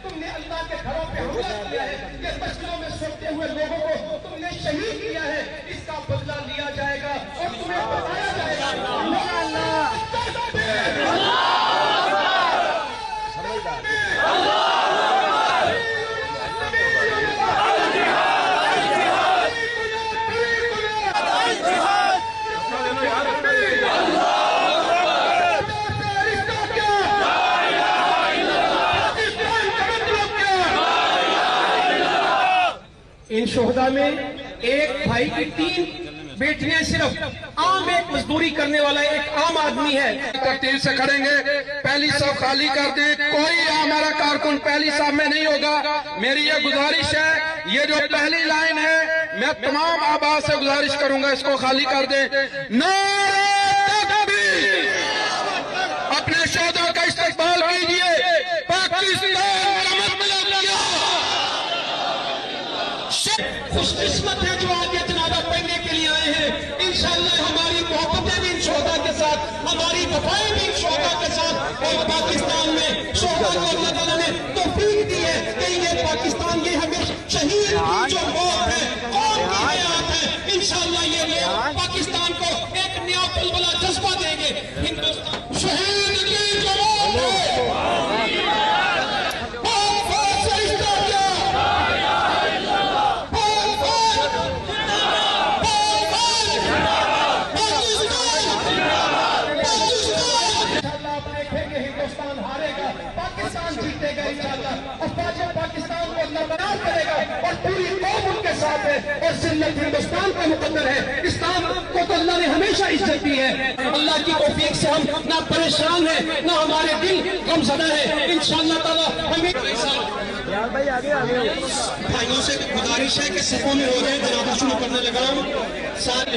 तुमने अल्लाह के घरों पे हमला किया है, ये मस्जिदों में सोते हुए लोगों को तुमने शहीद किया है, इसका बदला लिया जाएगा और तुम्हें बताया जाएगा। इन शोहदा में एक भाई की 3 बेटियां, सिर्फ आम एक मजदूरी करने वाला एक आम आदमी है। तरतीब से खड़ेंगे, पहली साहब खाली कर दे, कोई हमारा कारकुन पहली साहब में नहीं होगा। मेरी ये गुजारिश है, ये जो पहली लाइन है मैं तमाम आबाद से गुजारिश करूंगा इसको खाली कर दे। नारे तकबीर, अपने शोहदा का इस्तेमाल कीजिए। पाकिस्तान का मतलब क्या? खुशकिस्मत है जो आगे जनाजा पढ़ने के लिए आए हैं। इंशाअल्लाह हमारी मोहब्बतें भी इन शोहदा के साथ, हमारी वफाएं भी इन शोहदा के साथ, और पाकिस्तान में शोहदा को अल्लाह ताला ने तौफीक दी है कि ये पाकिस्तान ये हमें शहीद की जो मौत है, कौम की हयात है, इंशाअल्लाह ये पाकिस्तान को एक नया बुलबुला जज्बा देंगे। हिंदुस्तान शहीद की जो मौत है, पाकिस्तान जीतेगा इंशाअल्लाह, और पाकिस्तान को अल्लाह बना करेगा और पूरी कौम उनके साथ है, और जिल्लत हिंदुस्तान का मुकद्दर है। इस्लाम को तो अल्लाह ने हमेशा इज्जत दी है। अल्लाह की तौफीक से हम ना परेशान है, ना हमारे दिल गमज़दा है। इंशाअल्लाह ताला हमें भाइयों से गुजारिश है कि सफों में हो जाए, जनाजा शुरू करने लगा हूं। साथ